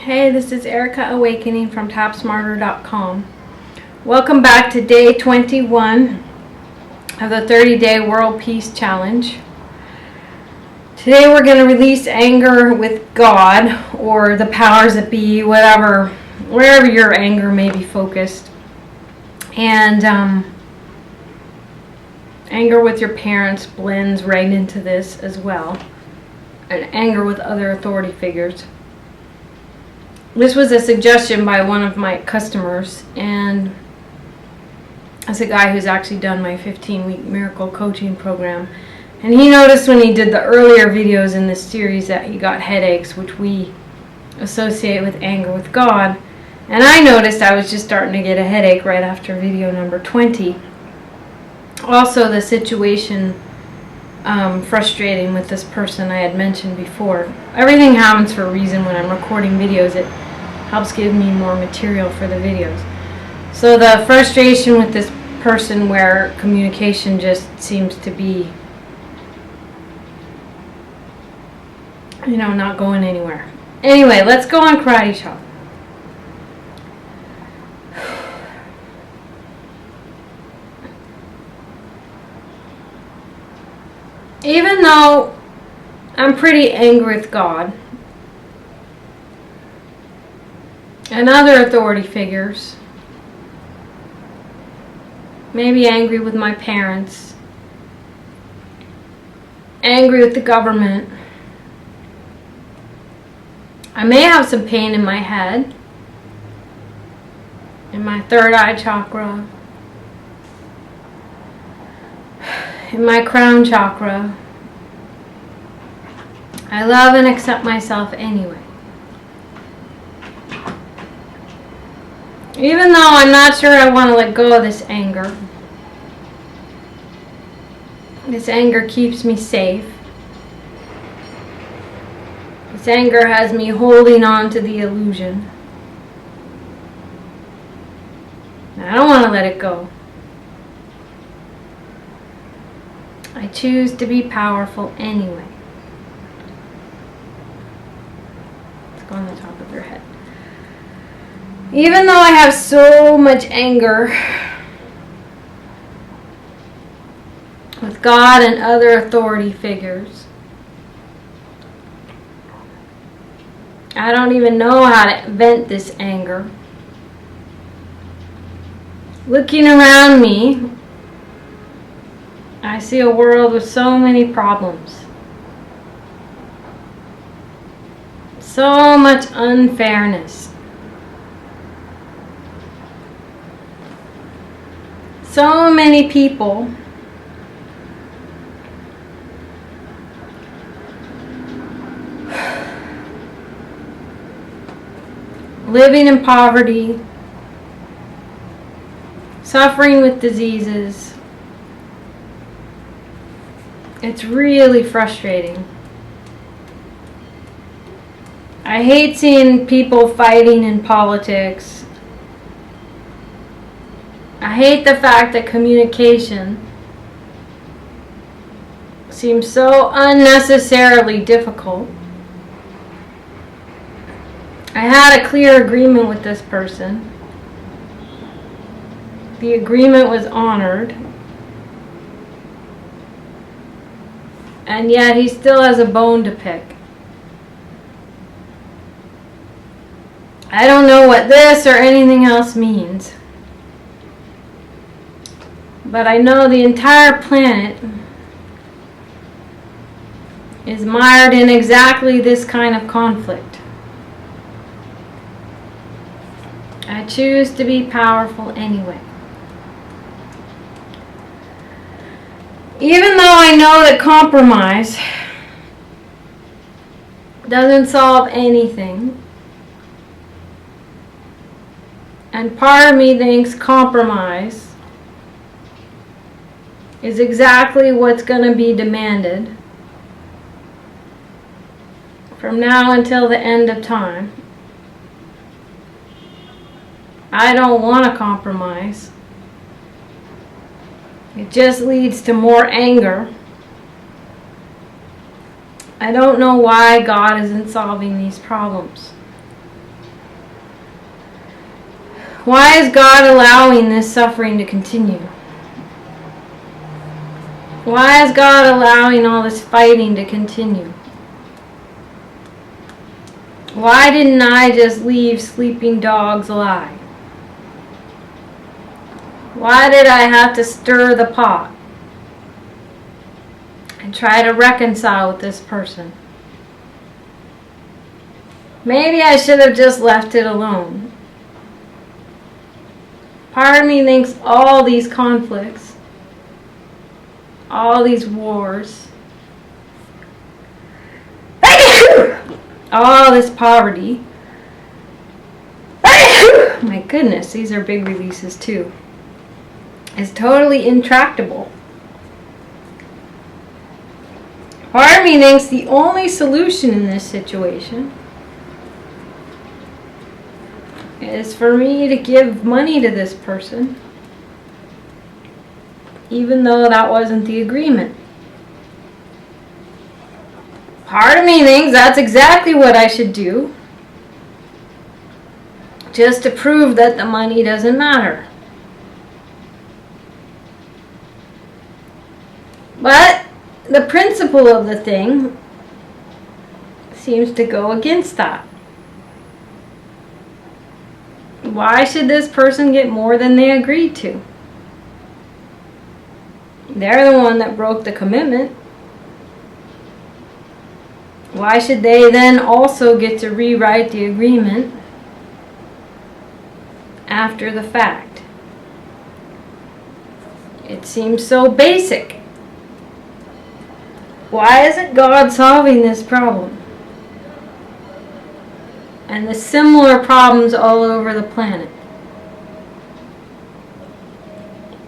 Hey, this is Erika Awakening from TapSmarter.com. Welcome back to day 21 of the 30-day World Peace Challenge. Today we're going to release anger with God or the powers that be, wherever your anger may be focused. And anger with your parents blends right into this as well. And anger with other authority figures. This was a suggestion by one of my customers, and that's a guy who's actually done my 15-week miracle coaching program. And he noticed when he did the earlier videos in this series that he got headaches, which we associate with anger with God. And I noticed I was just starting to get a headache right after video number 20. Also, the situation frustrating with this person I had mentioned before. Everything happens for a reason. When I'm recording videos, it helps give me more material for the videos. So the frustration with this person where communication just seems to be, not going anywhere. Anyway, let's go on karate chop. Even though I'm pretty angry with God and other authority figures, maybe angry with my parents, angry with the government, I may have some pain in my head, in my third eye chakra, in my crown chakra. I love and accept myself anyway. Even though I'm not sure I want to let go of this anger. This anger keeps me safe. This anger has me holding on to the illusion. I don't want to let it go. I choose to be powerful anyway. Let's go on the top of your head. Even though I have so much anger with God and other authority figures, I don't even know how to vent this anger. Looking around me, I see a world with so many problems. So much unfairness. So many people living in poverty, suffering with diseases. It's really frustrating. I hate seeing people fighting in politics. I hate the fact that communication seems so unnecessarily difficult. I had a clear agreement with this person. The agreement was honored. And yet he still has a bone to pick. I don't know what this or anything else means. But I know the entire planet is mired in exactly this kind of conflict. I choose to be powerful anyway. Even though I know that compromise doesn't solve anything, and part of me thinks compromise is exactly what's going to be demanded from now until the end of time. I don't want to compromise. It just leads to more anger. I don't know why God isn't solving these problems. Why is God allowing this suffering to continue? Why is God allowing all this fighting to continue? Why didn't I just leave sleeping dogs alive? Why did I have to stir the pot and try to reconcile with this person? Maybe I should have just left it alone. Part of me thinks all these conflicts, all these wars, all this poverty, my goodness, these are big releases too, is totally intractable. Part of me thinks the only solution in this situation is for me to give money to this person, even though that wasn't the agreement. Part of me thinks that's exactly what I should do, just to prove that the money doesn't matter. But the principle of the thing seems to go against that. Why should this person get more than they agreed to? They're the one that broke the commitment. Why should they then also get to rewrite the agreement after the fact? It seems so basic. Why isn't God solving this problem? And the similar problems all over the planet.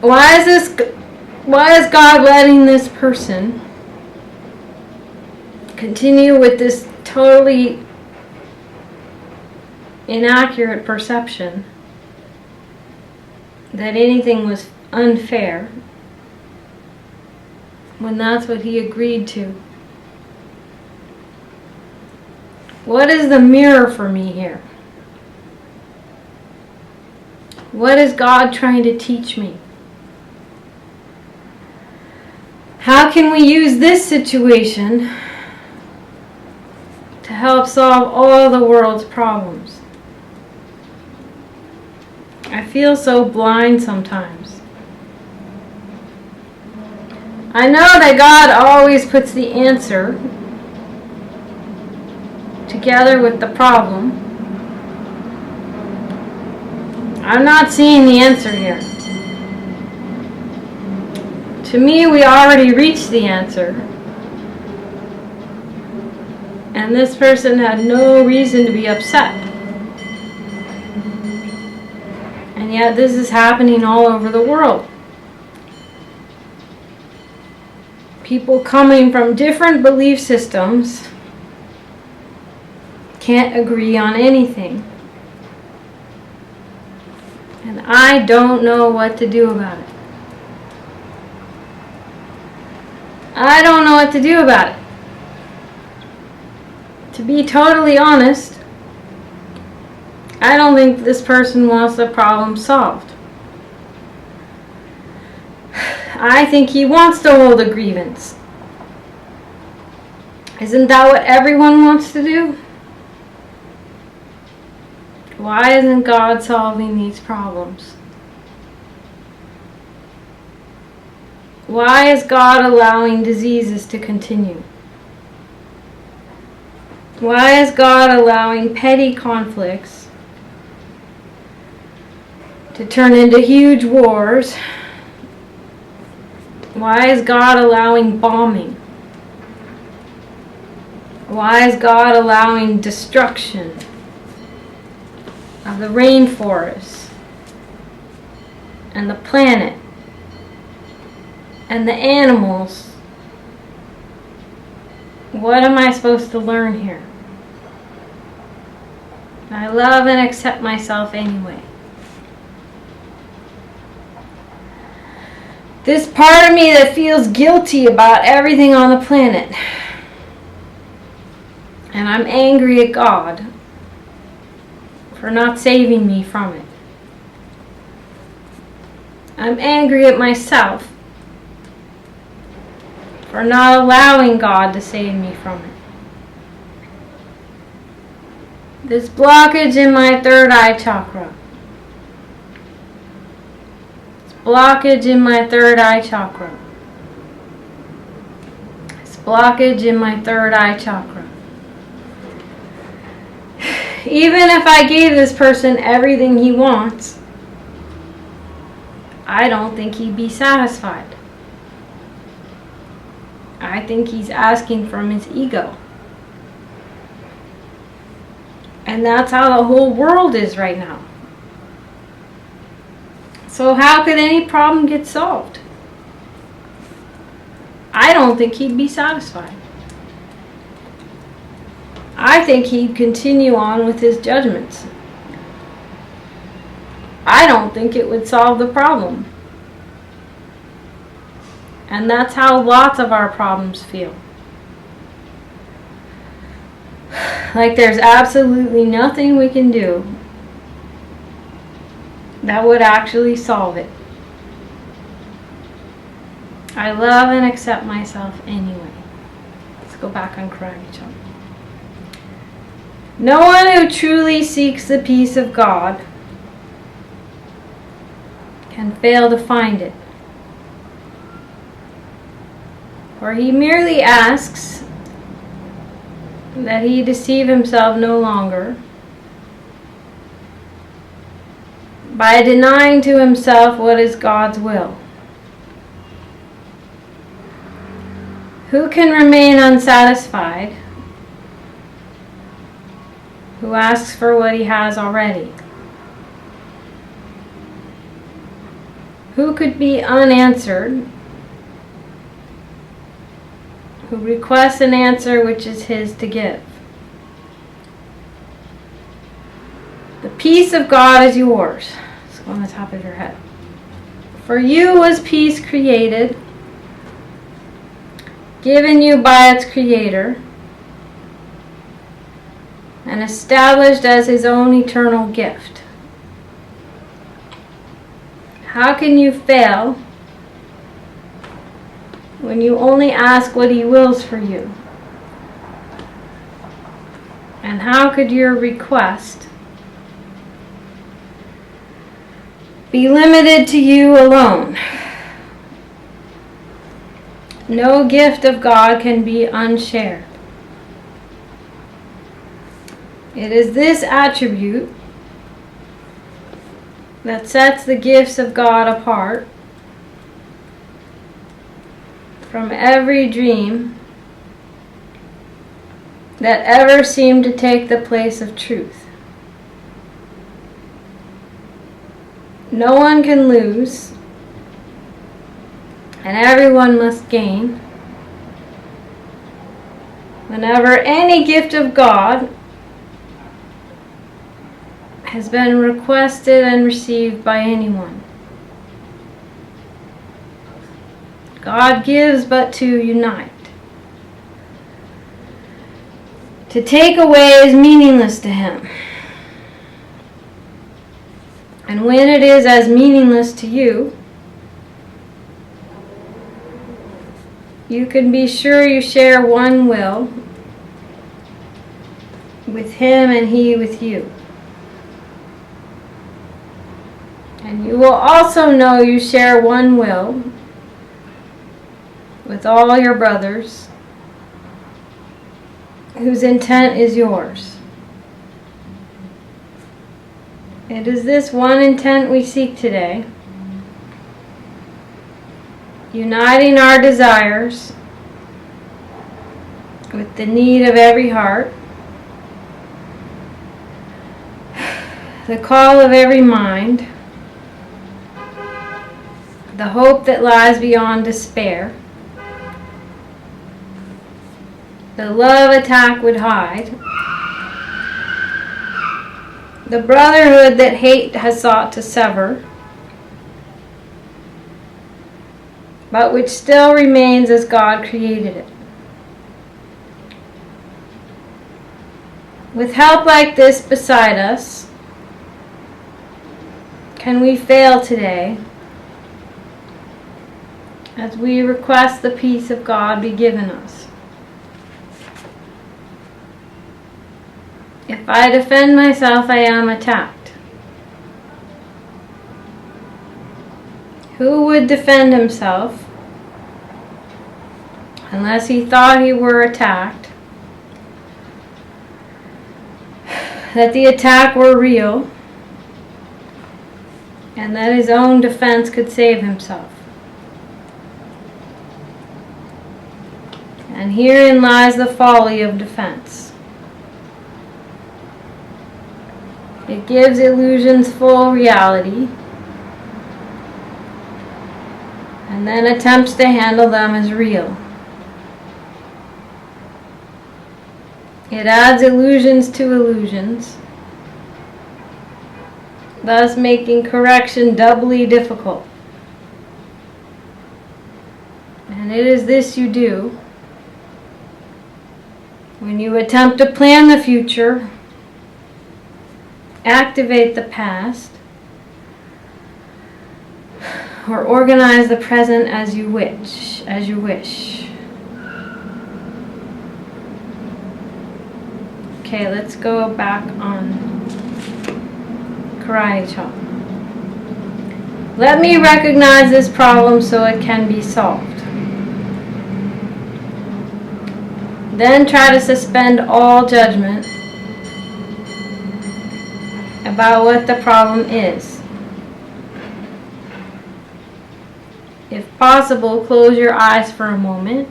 Why is God letting this person continue with this totally inaccurate perception that anything was unfair when that's what he agreed to? What is the mirror for me here? What is God trying to teach me? How can we use this situation to help solve all the world's problems? I feel so blind sometimes. I know that God always puts the answer together with the problem. I'm not seeing the answer here. To me, we already reached the answer. And this person had no reason to be upset. And yet this is happening all over the world. People coming from different belief systems can't agree on anything. And I don't know what to do about it. I don't know what to do about it. To be totally honest, I don't think this person wants the problem solved. I think he wants to hold a grievance. Isn't that what everyone wants to do? Why isn't God solving these problems? Why is God allowing diseases to continue? Why is God allowing petty conflicts to turn into huge wars? Why is God allowing bombing? Why is God allowing destruction of the rainforest and the planet and the animals? What am I supposed to learn here? I love and accept myself anyway. This part of me that feels guilty about everything on the planet. And I'm angry at God for not saving me from it. I'm angry at myself for not allowing God to save me from it. This blockage in my third eye chakra. This blockage in my third eye chakra. This blockage in my third eye chakra. Even if I gave this person everything he wants, I don't think he'd be satisfied. I think he's asking from his ego. And that's how the whole world is right now. So how could any problem get solved? I don't think he'd be satisfied. I think he'd continue on with his judgments. I don't think it would solve the problem. And that's how lots of our problems feel. Like there's absolutely nothing we can do that would actually solve it. I love and accept myself anyway. Let's go back on karate chop. No one who truly seeks the peace of God can fail to find it. For he merely asks that he deceive himself no longer by denying to himself what is God's will. Who can remain unsatisfied who asks for what he has already? Who could be unanswered who requests an answer which is his to give? The peace of God is yours. Let's go on the top of your head. For you was peace created, given you by its creator, and established as his own eternal gift. How can you fail when you only ask what he wills for you? And how could your request be limited to you alone? No gift of God can be unshared. It is this attribute that sets the gifts of God apart from every dream that ever seemed to take the place of truth. No one can lose, and everyone must gain. Whenever any gift of God has been requested and received by anyone, God gives but to unite. To take away is meaningless to him. And when it is as meaningless to you, you can be sure you share one will with him and he with you. And you will also know you share one will with all your brothers whose intent is yours. It is this one intent we seek today, uniting our desires with the need of every heart, the call of every mind, the hope that lies beyond despair, the love attack would hide, the brotherhood that hate has sought to sever, but which still remains as God created it. With help like this beside us, can we fail today as we request the peace of God be given us. If I defend myself, I am attacked. Who would defend himself unless he thought he were attacked, that the attack were real, and that his own defense could save himself? And herein lies the folly of defense. It gives illusions full reality, and then attempts to handle them as real. It adds illusions to illusions, thus making correction doubly difficult. And it is this you do when you attempt to plan the future, activate the past, or organize the present as you wish. Okay, let's go back on karate chop. Let me recognize this problem so it can be solved. Then try to suspend all judgment about what the problem is. If possible, close your eyes for a moment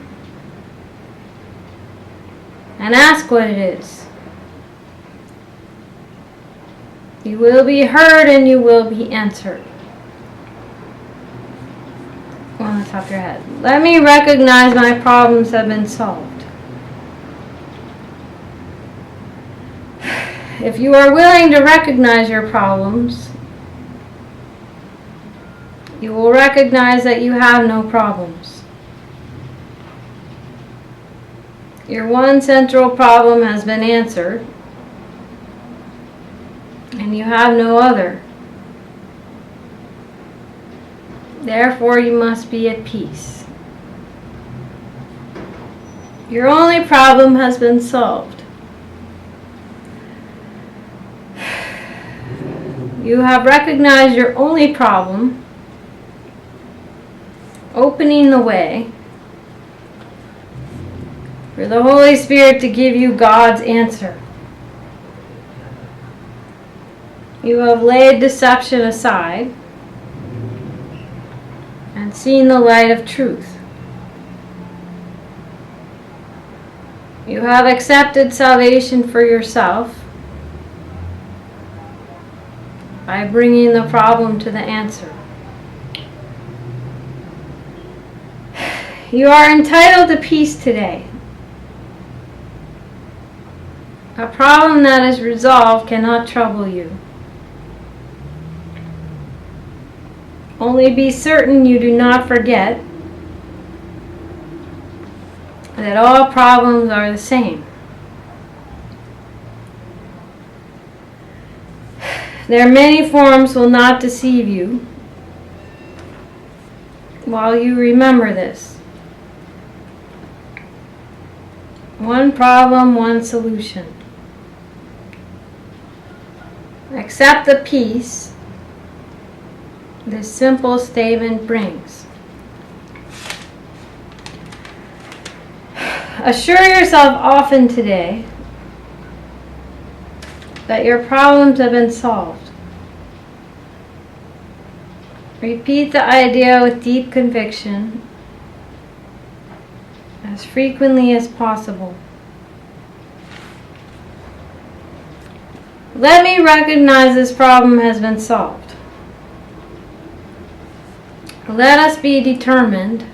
and ask what it is. You will be heard and you will be answered. On the top of your head. Let me recognize my problems have been solved. If you are willing to recognize your problems, you will recognize that you have no problems. Your one central problem has been answered, and you have no other. Therefore, you must be at peace. Your only problem has been solved. You have recognized your only problem, opening the way for the Holy Spirit to give you God's answer. You have laid deception aside and seen the light of truth. You have accepted salvation for yourself by bringing the problem to the answer. You are entitled to peace today. A problem that is resolved cannot trouble you. Only be certain you do not forget that all problems are the same. Their many forms will not deceive you while you remember this. One problem, one solution. Accept the peace this simple statement brings. Assure yourself often today that your problems have been solved. Repeat the idea with deep conviction as frequently as possible. Let me recognize this problem has been solved. Let us be determined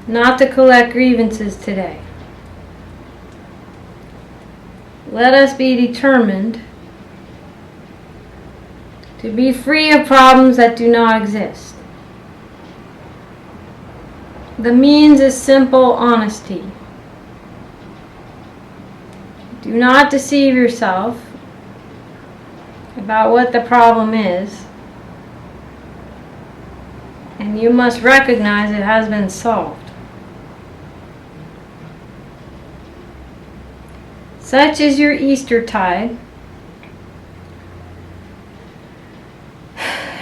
not to collect grievances today. Let us be determined to be free of problems that do not exist. The means is simple honesty. Do not deceive yourself about what the problem is, and you must recognize it has been solved. Such is your Eastertide.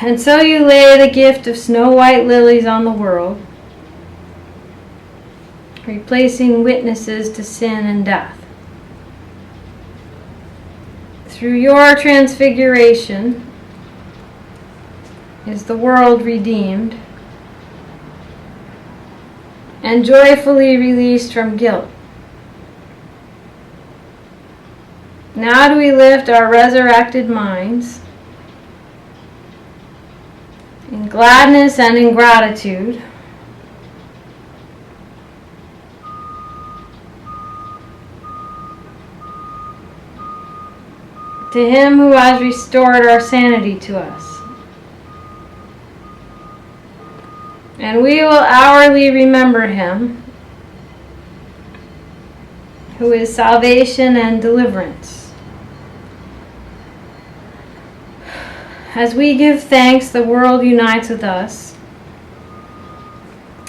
And so you lay the gift of snow-white lilies on the world, replacing witnesses to sin and death. Through your transfiguration is the world redeemed and joyfully released from guilt. Now do we lift our resurrected minds in gladness and in gratitude to Him who has restored our sanity to us. And we will hourly remember Him who is salvation and deliverance. As we give thanks, the world unites with us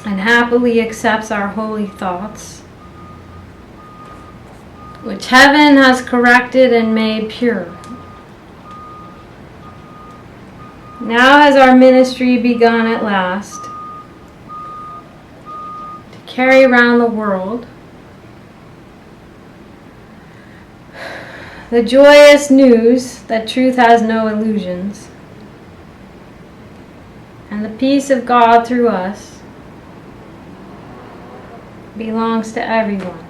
and happily accepts our holy thoughts, which heaven has corrected and made pure. Now has our ministry begun at last to carry around the world the joyous news that truth has no illusions, and the peace of God through us belongs to everyone.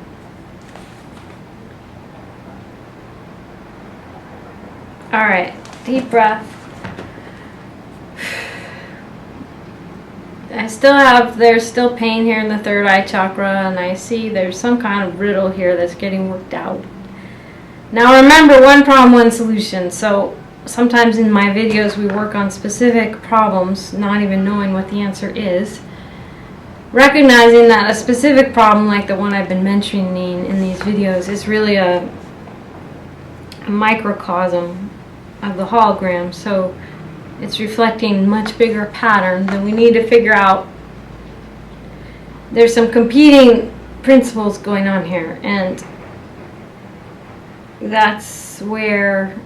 Alright, deep breath. There's still pain here in the third eye chakra, and I see there's some kind of riddle here that's getting worked out. Now remember, one problem, one solution. So sometimes in my videos we work on specific problems, not even knowing what the answer is. Recognizing that a specific problem like the one I've been mentioning in these videos is really a microcosm of the hologram, so it's reflecting much bigger patterns, and we need to figure out there's some competing principles going on here, and that's where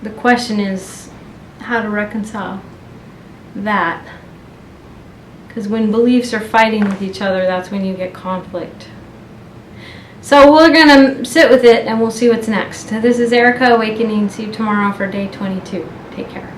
the question is how to reconcile that, because when beliefs are fighting with each other, that's when you get conflict. So we're going to sit with it and we'll see what's next. This is Erika Awakening. See you tomorrow for day 22. Take care.